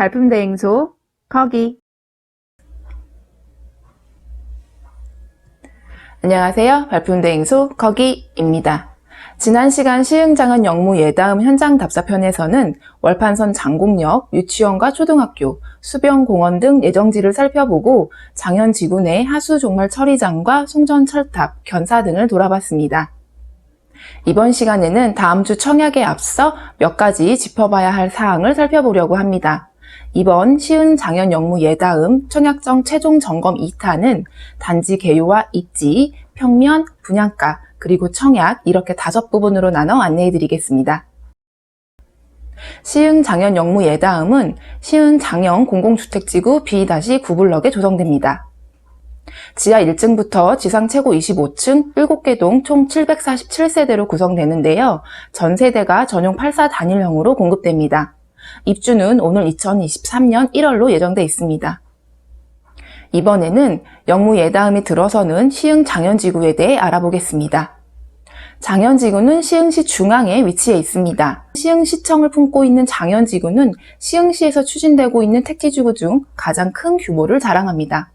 발품대행소 거기. 안녕하세요. 발품대행소 거기입니다. 지난 시간 시흥장안 영무 예다음 현장 답사편에서는 월판선 장곡역, 유치원과 초등학교, 수변공원 등 예정지를 살펴보고 장현지구 내 하수종말 처리장과 송전철탑, 견사 등을 돌아봤습니다. 이번 시간에는 다음 주 청약에 앞서 몇 가지 짚어봐야 할 사항을 살펴보려고 합니다. 이번 시흥 장현 영무 예다음 청약정 최종 점검 2탄은 단지 개요와 입지, 평면, 분양가, 그리고 청약 이렇게 5부분으로 나눠 안내해드리겠습니다. 시흥 장현 영무 예다음은 시흥 장현 공공주택지구 B-9블럭에 조성됩니다. 지하 1층부터 지상 최고 25층 7개 동 총 747세대로 구성되는데요. 전 세대가 전용 84 단일형으로 공급됩니다. 입주는 오늘 2023년 1월로 예정돼 있습니다. 이번에는 영무 예다음이 들어서는 시흥 장현지구에 대해 알아보겠습니다. 장현지구는 시흥시 중앙에 위치해 있습니다. 시흥시청을 품고 있는 장현지구는 시흥시에서 추진되고 있는 택지지구 중 가장 큰 규모를 자랑합니다.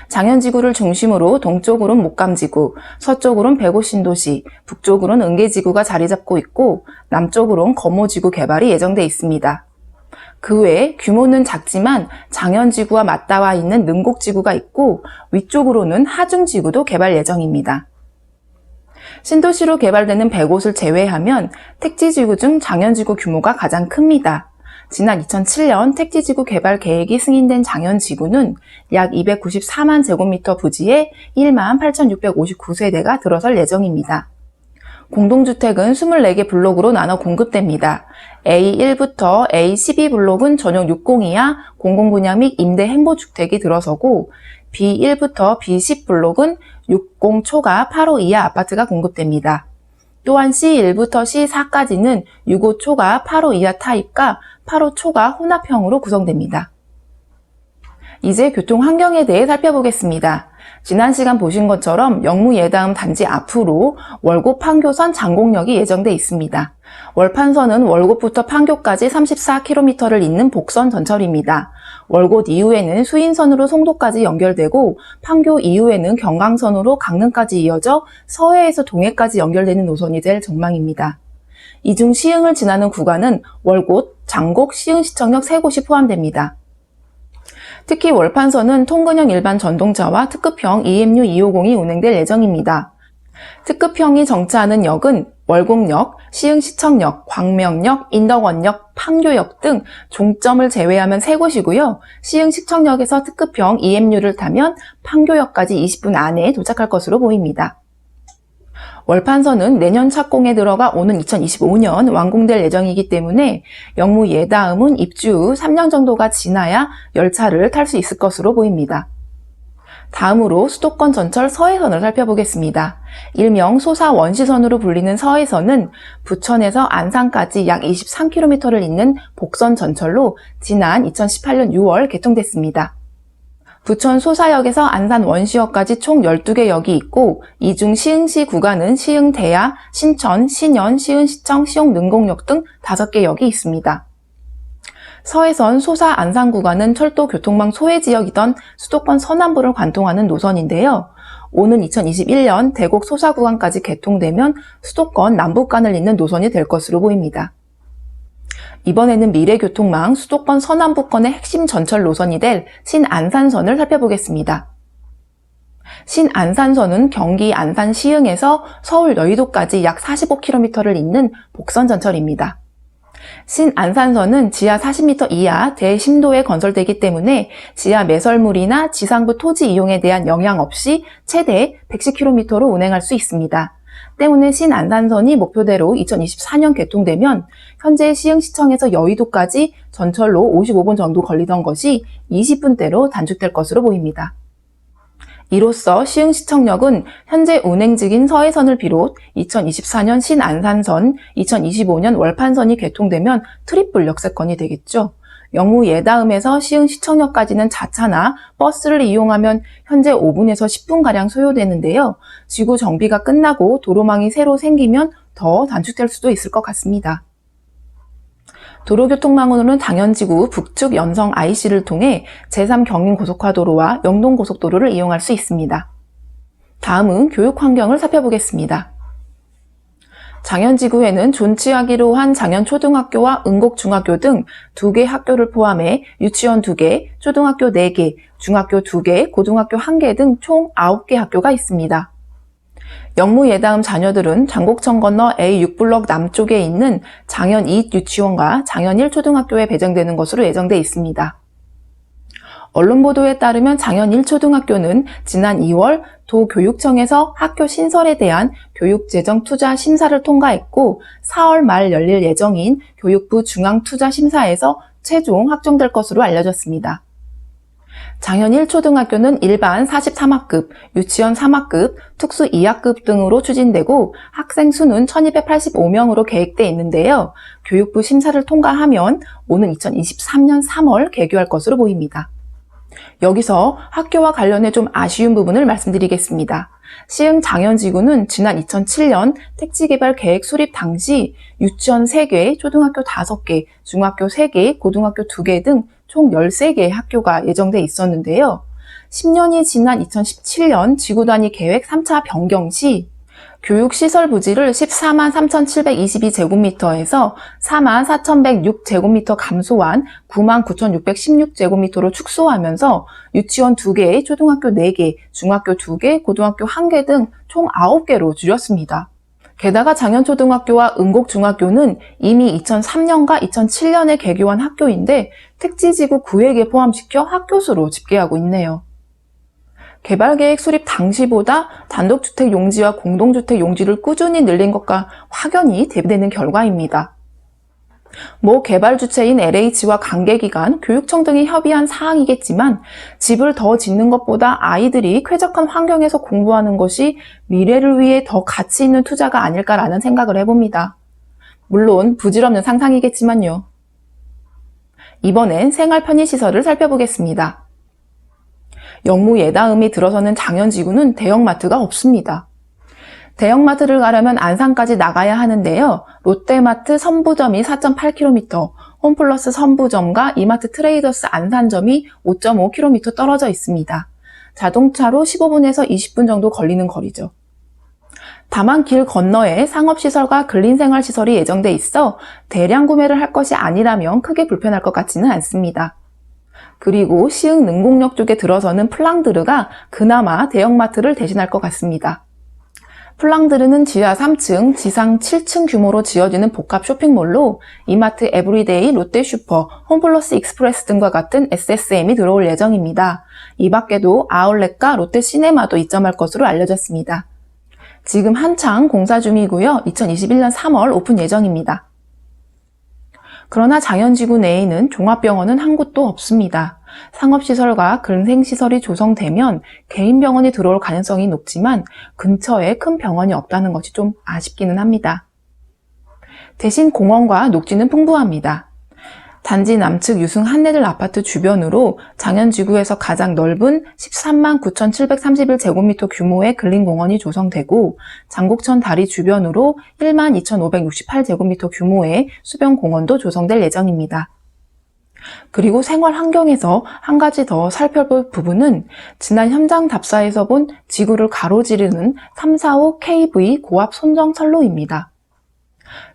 장현지구를 중심으로 동쪽으로는 목감지구, 서쪽으로는 백오신도시, 북쪽으로는 은계지구가 자리 잡고 있고 남쪽으로는 거모지구 개발이 예정돼 있습니다. 그 외에 규모는 작지만 장현지구와 맞닿아 있는 능곡지구가 있고 위쪽으로는 하중지구도 개발 예정입니다. 신도시로 개발되는 100곳을 제외하면 택지지구 중 장현지구 규모가 가장 큽니다. 지난 2007년 택지지구 개발 계획이 승인된 장현지구는 약 294만 제곱미터 부지에 18,659세대가 들어설 예정입니다. 공동주택은 24개 블록으로 나눠 공급됩니다. A1부터 A12 블록은 전용 60 이하 공공분양 및 임대 행보주택이 들어서고 B1부터 B10 블록은 60 초과 85 이하 아파트가 공급됩니다. 또한 C1부터 C4까지는 65 초과 85 이하 타입과 85 초과 혼합형으로 구성됩니다. 이제 교통 환경에 대해 살펴보겠습니다. 지난 시간 보신 것처럼 영무 예다음 단지 앞으로 월곶 판교선 장곡역이 예정돼 있습니다. 월판선은 월곶부터 판교까지 34km를 잇는 복선 전철입니다. 월곶 이후에는 수인선으로 송도까지 연결되고 판교 이후에는 경강선으로 강릉까지 이어져 서해에서 동해까지 연결되는 노선이 될 전망입니다. 이 중 시흥을 지나는 구간은 월곶, 장곡, 시흥시청역 3곳이 포함됩니다. 특히 월판선은 통근형 일반 전동차와 특급형 EMU 250이 운행될 예정입니다. 특급형이 정차하는 역은 월곡역, 시흥시청역, 광명역, 인덕원역, 판교역 등 종점을 제외하면 3곳이고요. 시흥시청역에서 특급형 EMU를 타면 판교역까지 20분 안에 도착할 것으로 보입니다. 월판선은 내년 착공에 들어가 오는 2025년 완공될 예정이기 때문에 영무 예다음은 입주 후 3년 정도가 지나야 열차를 탈 수 있을 것으로 보입니다. 다음으로 수도권 전철 서해선을 살펴보겠습니다. 일명 소사 원시선으로 불리는 서해선은 부천에서 안산까지 약 23km를 잇는 복선 전철로 지난 2018년 6월 개통됐습니다. 부천 소사역에서 안산 원시역까지 총 12개 역이 있고 이 중 시흥시 구간은 시흥대야, 신천, 신연, 시흥시청, 시흥능곡역 등 5개 역이 있습니다. 서해선 소사 안산 구간은 철도 교통망 소외 지역이던 수도권 서남부를 관통하는 노선인데요. 오는 2021년 대곡 소사 구간까지 개통되면 수도권 남북간을 잇는 노선이 될 것으로 보입니다. 이번에는 미래교통망 수도권 서남부권의 핵심 전철 노선이 될 신안산선을 살펴보겠습니다. 신안산선은 경기 안산 시흥에서 서울 여의도까지 약 45km를 잇는 복선 전철입니다. 신안산선은 지하 40m 이하 대심도에 건설되기 때문에 지하 매설물이나 지상부 토지 이용에 대한 영향 없이 최대 110km로 운행할 수 있습니다. 때문에 신안산선이 목표대로 2024년 개통되면 현재 시흥시청에서 여의도까지 전철로 55분 정도 걸리던 것이 20분대로 단축될 것으로 보입니다. 이로써 시흥시청역은 현재 운행 중인 서해선을 비롯 2024년 신안산선, 2025년 월판선이 개통되면 트리플 역세권이 되겠죠. 영무 예다음에서 시흥시청역까지는 자차나 버스를 이용하면 현재 5분에서 10분가량 소요되는데요. 지구 정비가 끝나고 도로망이 새로 생기면 더 단축될 수도 있을 것 같습니다. 도로교통망으로는 장현지구 북측 연성 IC를 통해 제3경인고속화도로와 영동고속도로를 이용할 수 있습니다. 다음은 교육 환경을 살펴보겠습니다. 장현지구에는 존치하기로 한 장현초등학교와 은곡중학교 등 2개 학교를 포함해 유치원 2개, 초등학교 4개, 중학교 2개, 고등학교 1개 등 총 9개 학교가 있습니다. 영무 예다음 자녀들은 장곡천 건너 A6블럭 남쪽에 있는 장현 2 유치원과 장현 1 초등학교에 배정되는 것으로 예정돼 있습니다. 언론 보도에 따르면 장현 1초등학교는 지난 2월 도교육청에서 학교 신설에 대한 교육재정투자 심사를 통과했고 4월 말 열릴 예정인 교육부 중앙투자심사에서 최종 확정될 것으로 알려졌습니다. 장현 1초등학교는 일반 43학급, 유치원 3학급, 특수 2학급 등으로 추진되고 학생 수는 1285명으로 계획돼 있는데요. 교육부 심사를 통과하면 오는 2023년 3월 개교할 것으로 보입니다. 여기서 학교와 관련해 좀 아쉬운 부분을 말씀드리겠습니다. 시흥 장현지구는 지난 2007년 택지개발 계획 수립 당시 유치원 3개, 초등학교 5개, 중학교 3개, 고등학교 2개 등 총 13개의 학교가 예정돼 있었는데요. 10년이 지난 2017년 지구 단위 계획 3차 변경 시 교육시설 부지를 14만 3,722제곱미터에서 4만 4,106제곱미터 감소한 9만 9,616제곱미터로 축소하면서 유치원 2개, 초등학교 4개, 중학교 2개, 고등학교 1개 등 총 9개로 줄였습니다. 게다가 장현초등학교와 은곡중학교는 이미 2003년과 2007년에 개교한 학교인데 택지지구 9획에 포함시켜 학교 수로 집계하고 있네요. 개발계획 수립 당시보다 단독주택 용지와 공동주택 용지를 꾸준히 늘린 것과 확연히 대비되는 결과입니다. 개발 주체인 LH와 관계기관, 교육청 등이 협의한 사항이겠지만 집을 더 짓는 것보다 아이들이 쾌적한 환경에서 공부하는 것이 미래를 위해 더 가치 있는 투자가 아닐까라는 생각을 해봅니다. 물론 부질없는 상상이겠지만요. 이번엔 생활 편의시설을 살펴보겠습니다. 영무 예다음이 들어서는 장현지구는 대형마트가 없습니다. 대형마트를 가려면 안산까지 나가야 하는데요. 롯데마트 선부점이 4.8km, 홈플러스 선부점과 이마트 트레이더스 안산점이 5.5km 떨어져 있습니다. 자동차로 15분에서 20분 정도 걸리는 거리죠. 다만 길 건너에 상업시설과 근린생활시설이 예정돼 있어 대량 구매를 할 것이 아니라면 크게 불편할 것 같지는 않습니다. 그리고 시흥 능곡역 쪽에 들어서는 플랑드르가 그나마 대형마트를 대신할 것 같습니다. 플랑드르는 지하 3층, 지상 7층 규모로 지어지는 복합 쇼핑몰로 이마트 에브리데이, 롯데슈퍼, 홈플러스 익스프레스 등과 같은 SSM이 들어올 예정입니다. 이 밖에도 아울렛과 롯데시네마도 입점할 것으로 알려졌습니다. 지금 한창 공사 중이고요. 2021년 3월 오픈 예정입니다. 그러나 장현지구 내에는 종합병원은 한 곳도 없습니다. 상업시설과 근생시설이 조성되면 개인병원이 들어올 가능성이 높지만 근처에 큰 병원이 없다는 것이 좀 아쉽기는 합니다. 대신 공원과 녹지는 풍부합니다. 단지 남측 유승 한내들 아파트 주변으로 장현지구에서 가장 넓은 13만 9,731제곱미터 규모의 근린공원이 조성되고 장곡천 다리 주변으로 1만 2,568제곱미터 규모의 수변공원도 조성될 예정입니다. 그리고 생활 환경에서 한 가지 더 살펴볼 부분은 지난 현장 답사에서 본 지구를 가로지르는 345 KV 고압 손정 선로입니다.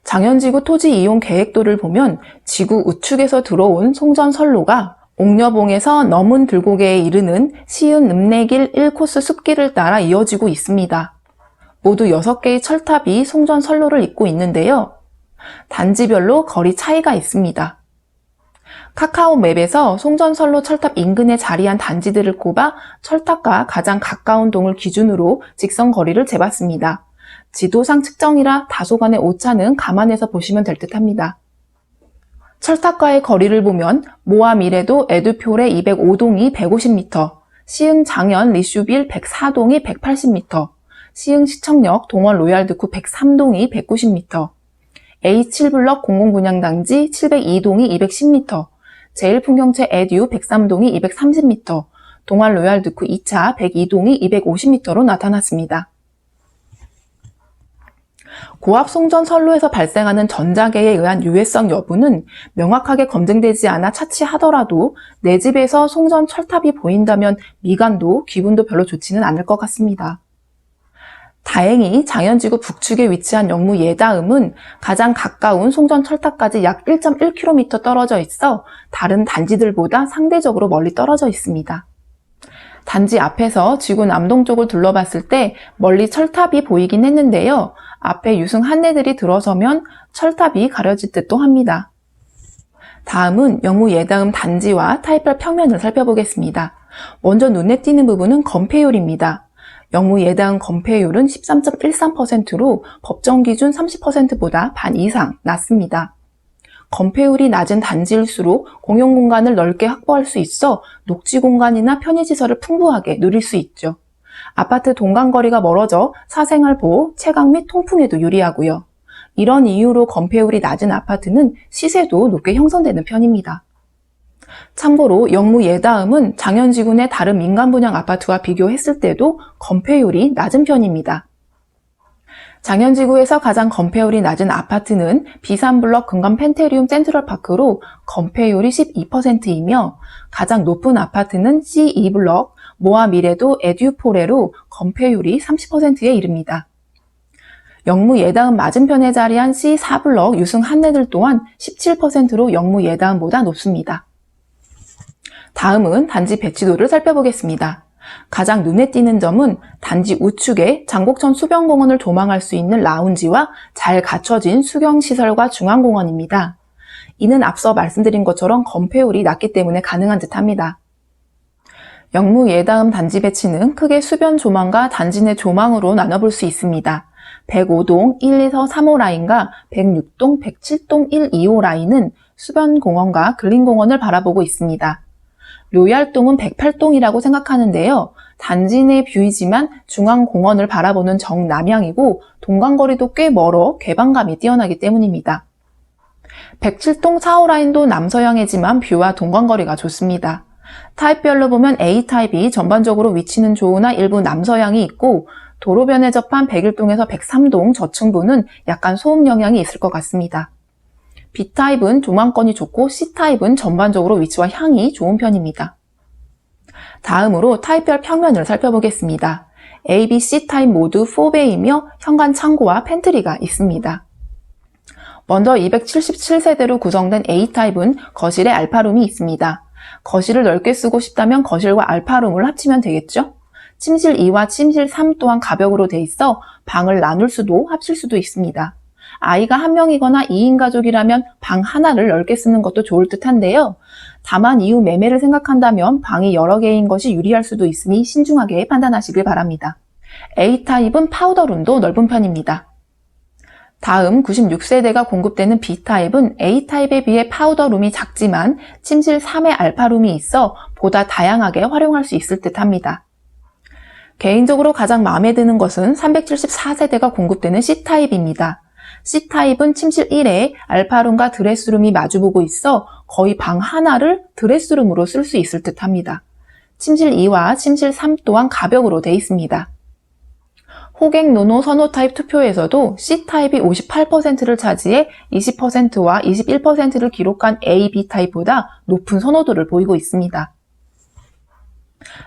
장현지구 토지 이용 계획도를 보면 지구 우측에서 들어온 송전 선로가 옥녀봉에서 넘은 들고개에 이르는 시흥 읍내길 1코스 숲길을 따라 이어지고 있습니다. 모두 6개의 철탑이 송전 선로를 잇고 있는데요. 단지별로 거리 차이가 있습니다. 카카오 맵에서 송전선로 철탑 인근에 자리한 단지들을 꼽아 철탑과 가장 가까운 동을 기준으로 직선 거리를 재봤습니다. 지도상 측정이라 다소간의 오차는 감안해서 보시면 될 듯합니다. 철탑과의 거리를 보면 모아 미래도 에듀표레 205동이 150m, 시흥 장현 리슈빌 104동이 180m, 시흥 시청역 동원 로얄드쿠 103동이 190m, A7블럭 공공분양단지 702동이 210m, 제일풍경채 에듀 103동이 230m, 동안 로얄드쿠 2차 102동이 250m로 나타났습니다. 고압 송전 선로에서 발생하는 전자계에 의한 유해성 여부는 명확하게 검증되지 않아 차치하더라도 내 집에서 송전 철탑이 보인다면 미간도 기분도 별로 좋지는 않을 것 같습니다. 다행히 장현지구 북측에 위치한 영무 예다음은 가장 가까운 송전 철탑까지 약 1.1km 떨어져 있어 다른 단지들보다 상대적으로 멀리 떨어져 있습니다. 단지 앞에서 지구 남동쪽을 둘러봤을 때 멀리 철탑이 보이긴 했는데요. 앞에 유승 한내들이 들어서면 철탑이 가려질 듯도 합니다. 다음은 영무 예다음 단지와 타입별 평면을 살펴보겠습니다. 먼저 눈에 띄는 부분은 건폐율입니다. 영무 예다음 건폐율은 13.13%로 법정 기준 30%보다 반 이상 낮습니다. 건폐율이 낮은 단지일수록 공용 공간을 넓게 확보할 수 있어 녹지 공간이나 편의시설을 풍부하게 누릴 수 있죠. 아파트 동간거리가 멀어져 사생활 보호, 채광 및 통풍에도 유리하고요. 이런 이유로 건폐율이 낮은 아파트는 시세도 높게 형성되는 편입니다. 참고로 영무 예다음은 장현지구 내 다른 민간 분양 아파트와 비교했을 때도 건폐율이 낮은 편입니다. 장현지구에서 가장 건폐율이 낮은 아파트는 B3블럭 금감 펜테리움 센트럴파크로 건폐율이 12%이며 가장 높은 아파트는 C2블럭 모아 미래도 에듀포레로 건폐율이 30%에 이릅니다. 영무 예다음 맞은편에 자리한 C4블럭 유승 한내들 또한 17%로 영무 예다음보다 높습니다. 다음은 단지 배치도를 살펴보겠습니다. 가장 눈에 띄는 점은 단지 우측에 장곡천 수변공원을 조망할 수 있는 라운지와 잘 갖춰진 수경시설과 중앙공원입니다. 이는 앞서 말씀드린 것처럼 건폐율이 낮기 때문에 가능한 듯합니다. 영무 예다음 단지 배치는 크게 수변 조망과 단지 내 조망으로 나눠볼 수 있습니다. 105동 1, 2서 3호 라인과 106동 107동 1, 2호 라인은 수변공원과 근린공원을 바라보고 있습니다. 로얄동은 108동이라고 생각하는데요. 단지 내 뷰이지만 중앙공원을 바라보는 정남향이고 동간거리도 꽤 멀어 개방감이 뛰어나기 때문입니다. 107동 4호 라인도 남서향이지만 뷰와 동간거리가 좋습니다. 타입별로 보면 A타입이 전반적으로 위치는 좋으나 일부 남서향이 있고 도로변에 접한 101동에서 103동 저층부는 약간 소음 영향이 있을 것 같습니다. B타입은 조망권이 좋고 C타입은 전반적으로 위치와 향이 좋은 편입니다. 다음으로 타입별 평면을 살펴보겠습니다. A, B, C타입 모두 4배이며 현관 창고와 팬트리가 있습니다. 먼저 277세대로 구성된 A타입은 거실에 알파룸이 있습니다. 거실을 넓게 쓰고 싶다면 거실과 알파룸을 합치면 되겠죠? 침실 2와 침실 3 또한 가벽으로 돼 있어 방을 나눌 수도 합칠 수도 있습니다. 아이가 1명이거나 2인 가족이라면 방 하나를 넓게 쓰는 것도 좋을 듯한데요. 다만 이후 매매를 생각한다면 방이 여러 개인 것이 유리할 수도 있으니 신중하게 판단하시길 바랍니다. A타입은 파우더룸도 넓은 편입니다. 다음 96세대가 공급되는 B타입은 A타입에 비해 파우더룸이 작지만 침실 3에 알파룸이 있어 보다 다양하게 활용할 수 있을 듯합니다. 개인적으로 가장 마음에 드는 것은 374세대가 공급되는 C타입입니다. C타입은 침실 1에 알파룸과 드레스룸이 마주보고 있어 거의 방 하나를 드레스룸으로 쓸 수 있을 듯합니다. 침실 2와 침실 3 또한 가벽으로 되어 있습니다. 호객 노노 선호 타입 투표에서도 C타입이 58%를 차지해 20%와 21%를 기록한 A, B타입보다 높은 선호도를 보이고 있습니다.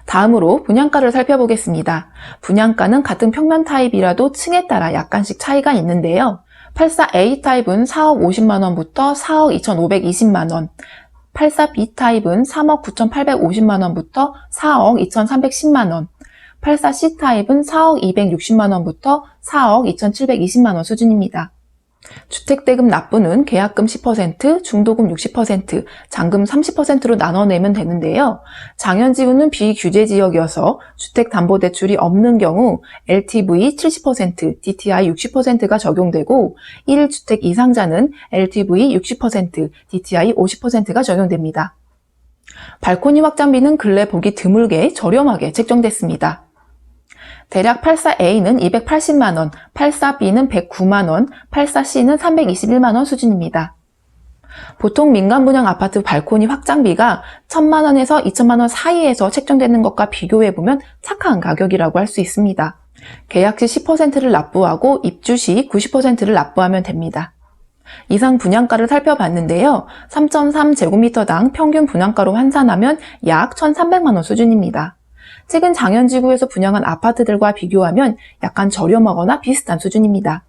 다음으로 분양가를 살펴보겠습니다. 분양가는 같은 평면 타입이라도 층에 따라 약간씩 차이가 있는데요. 84A 타입은 4억 50만원부터 4억 2,520만원, 84B타입은 3억 9,850만원부터 4억 2,310만원, 84C타입은 4억 260만원부터 4억 2,720만원 수준입니다. 주택대금 납부는 계약금 10%, 중도금 60%, 잔금 30%로 나눠내면 되는데요. 장현지구는 비규제 지역이어서 주택담보대출이 없는 경우 LTV 70%, DTI 60%가 적용되고 1주택 이상자는 LTV 60%, DTI 50%가 적용됩니다. 발코니 확장비는 근래 보기 드물게 저렴하게 책정됐습니다. 대략 84A는 280만원, 84B는 109만원, 84C는 321만원 수준입니다. 보통 민간 분양 아파트 발코니 확장비가 1,000만원에서 2,000만원 사이에서 책정되는 것과 비교해보면 착한 가격이라고 할 수 있습니다. 계약 시 10%를 납부하고 입주 시 90%를 납부하면 됩니다. 이상 분양가를 살펴봤는데요. 3.3제곱미터당 평균 분양가로 환산하면 약 1,300만 원 수준입니다. 최근 장현지구에서 분양한 아파트들과 비교하면 약간 저렴하거나 비슷한 수준입니다.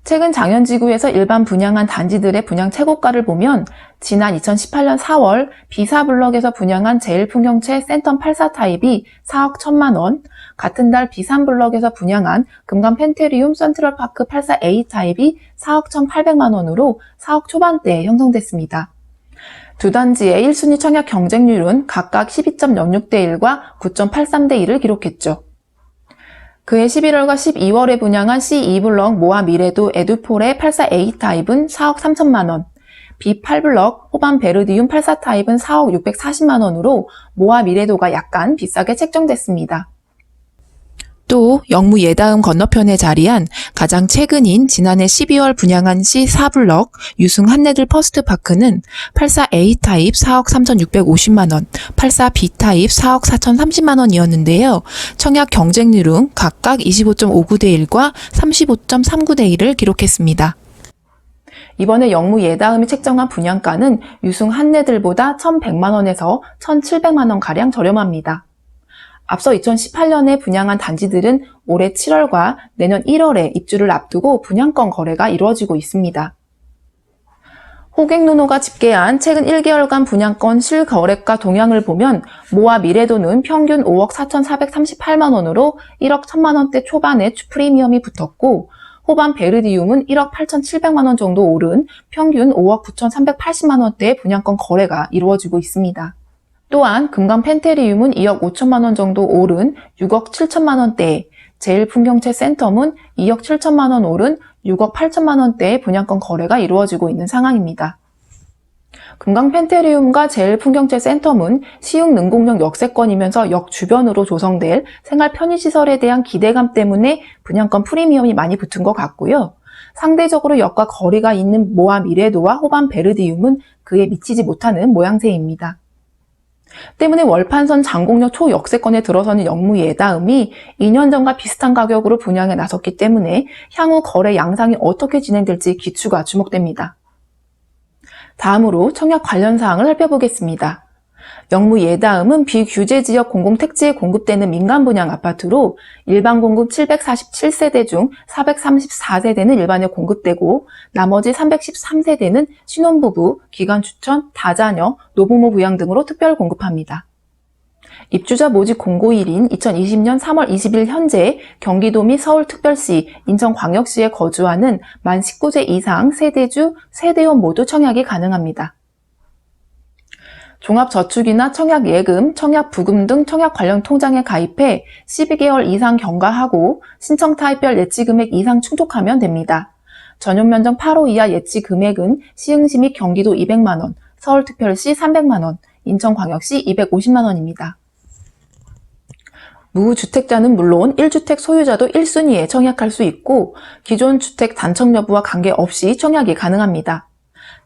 최근 장현지구에서 일반 분양한 단지들의 분양 최고가를 보면 지난 2018년 4월 B4블럭에서 분양한 제일풍경채 센텀 84 타입이 4억 1천만 원, 같은 달 B3블럭에서 분양한 금강 펜테리움 센트럴파크 84A 타입이 4억 1,800만 원으로 4억 초반대에 형성됐습니다. 두 단지의 1순위 청약 경쟁률은 각각 12.06대 1과 9.83대 1을 기록했죠. 그해 11월과 12월에 분양한 C2블럭 모아 미래도 에듀폴의 84A 타입은 4억 3천만 원, B8블럭 호반 베르디움 84 타입은 4억 640만 원으로 모아 미래도가 약간 비싸게 책정됐습니다. 또 영무 예다음 건너편에 자리한 가장 최근인 지난해 12월 분양한 C4블럭 유승 한내들 퍼스트파크는 84A 타입 4억 3,650만 원, 84B 타입 4억 4,030만 원이었는데요. 청약 경쟁률은 각각 25.59대 1과 35.39대 1을 기록했습니다. 이번에 영무 예다음이 책정한 분양가는 유승 한내들보다 1,100만 원에서 1,700만 원가량 저렴합니다. 앞서 2018년에 분양한 단지들은 올해 7월과 내년 1월에 입주를 앞두고 분양권 거래가 이루어지고 있습니다. 호객노노가 집계한 최근 1개월간 분양권 실거래가 동향을 보면 모아 미래도는 평균 5억 4,438만 원으로 1억 1천만 원대 초반에 프리미엄이 붙었고 호반 베르디움은 1억 8,700만 원 정도 오른 평균 5억 9,380만 원대의 분양권 거래가 이루어지고 있습니다. 또한 금강 펜테리움은 2억 5천만 원 정도 오른 6억 7천만 원대에, 제일풍경채 센텀은 2억 7천만 원 오른 6억 8천만 원대의 분양권 거래가 이루어지고 있는 상황입니다. 금강 펜테리움과 제일풍경채 센텀은 시흥 능곡역 역세권이면서 역 주변으로 조성될 생활 편의시설에 대한 기대감 때문에 분양권 프리미엄이 많이 붙은 것 같고요. 상대적으로 역과 거리가 있는 모아 미래도와 호반 베르디움은 그에 미치지 못하는 모양새입니다. 때문에 월판선 장곡역 초역세권에 들어서는 영무 예다음이 2년 전과 비슷한 가격으로 분양에 나섰기 때문에 향후 거래 양상이 어떻게 진행될지 기추가 주목됩니다. 다음으로 청약 관련 사항을 살펴보겠습니다. 영무 예다음은 비규제 지역 공공택지에 공급되는 민간 분양 아파트로 일반 공급 747세대 중 434세대는 일반에 공급되고 나머지 313세대는 신혼부부, 기간추천, 다자녀, 노부모 부양 등으로 특별 공급합니다. 입주자 모집 공고일인 2020년 3월 20일 현재 경기도 및 서울특별시, 인천광역시에 거주하는 만 19세 이상 세대주, 세대원 모두 청약이 가능합니다. 종합저축이나 청약예금, 청약부금 등 청약 관련 통장에 가입해 12개월 이상 경과하고 신청 타입별 예치금액 이상 충족하면 됩니다. 전용면적 8호 이하 예치금액은 시흥시 및 경기도 200만원, 서울특별시 300만원, 인천광역시 250만원입니다. 무주택자는 물론 1주택 소유자도 1순위에 청약할 수 있고 기존 주택 단청 여부와 관계없이 청약이 가능합니다.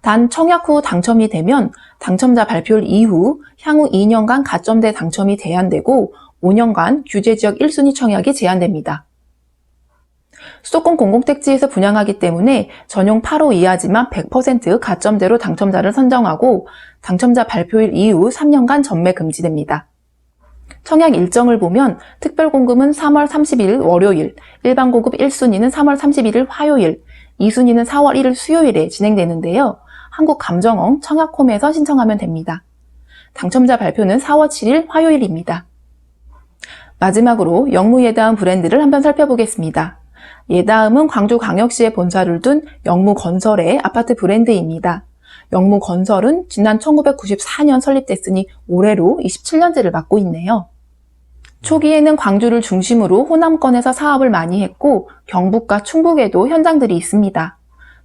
단 청약 후 당첨이 되면 당첨자 발표일 이후 향후 2년간 가점대 당첨이 제한되고 5년간 규제지역 1순위 청약이 제한됩니다. 수도권 공공택지에서 분양하기 때문에 전용 8호 이하지만 100% 가점대로 당첨자를 선정하고 당첨자 발표일 이후 3년간 전매 금지됩니다. 청약 일정을 보면 특별공급은 3월 30일 월요일, 일반공급 1순위는 3월 31일 화요일, 2순위는 4월 1일 수요일에 진행되는데요. 한국감정원 청약홈에서 신청하면 됩니다. 당첨자 발표는 4월 7일 화요일입니다. 마지막으로 영무 예다음 브랜드를 한번 살펴보겠습니다. 예다음은 광주광역시에 본사를 둔 영무건설의 아파트 브랜드입니다. 영무건설은 지난 1994년 설립됐으니 올해로 27년째를 맡고 있네요. 초기에는 광주를 중심으로 호남권에서 사업을 많이 했고 경북과 충북에도 현장들이 있습니다.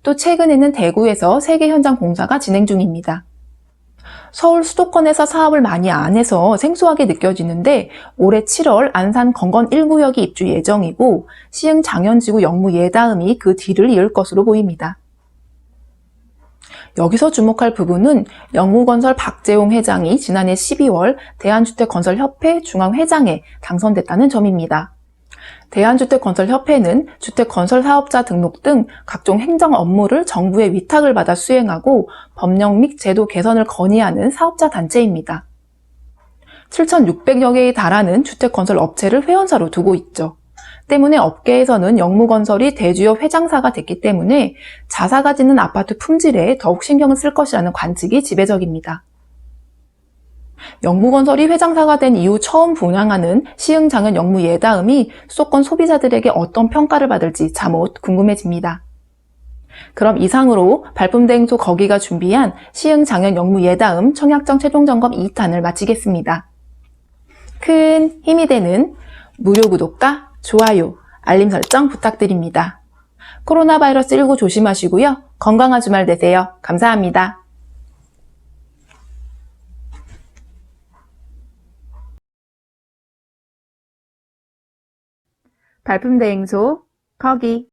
또 최근에는 대구에서 3개 현장 공사가 진행 중입니다. 서울 수도권에서 사업을 많이 안 해서 생소하게 느껴지는데 올해 7월 안산 건건 1구역이 입주 예정이고 시흥 장현지구 영무 예다음이 그 뒤를 이을 것으로 보입니다. 여기서 주목할 부분은 영무건설 박재홍 회장이 지난해 12월 대한주택건설협회 중앙회장에 당선됐다는 점입니다. 대한주택건설협회는 주택건설사업자 등록 등 각종 행정 업무를 정부의 위탁을 받아 수행하고 법령 및 제도 개선을 건의하는 사업자 단체입니다. 7,600여 개에 달하는 주택건설 업체를 회원사로 두고 있죠. 때문에 업계에서는 영무건설이 대주요 회장사가 됐기 때문에 자사가 짓는 아파트 품질에 더욱 신경을 쓸 것이라는 관측이 지배적입니다. 영무건설이 회장사가 된 이후 처음 분양하는 시흥장현 영무 예다음이 수도권 소비자들에게 어떤 평가를 받을지 잠옷 궁금해집니다. 그럼 이상으로 발품대행소 거기가 준비한 시흥장현 영무 예다음 청약정 최종점검 2탄을 마치겠습니다. 큰 힘이 되는 무료 구독과 좋아요, 알림 설정 부탁드립니다. 코로나 바이러스 19 조심하시고요. 건강한 주말 되세요. 감사합니다. 발품대행소 거기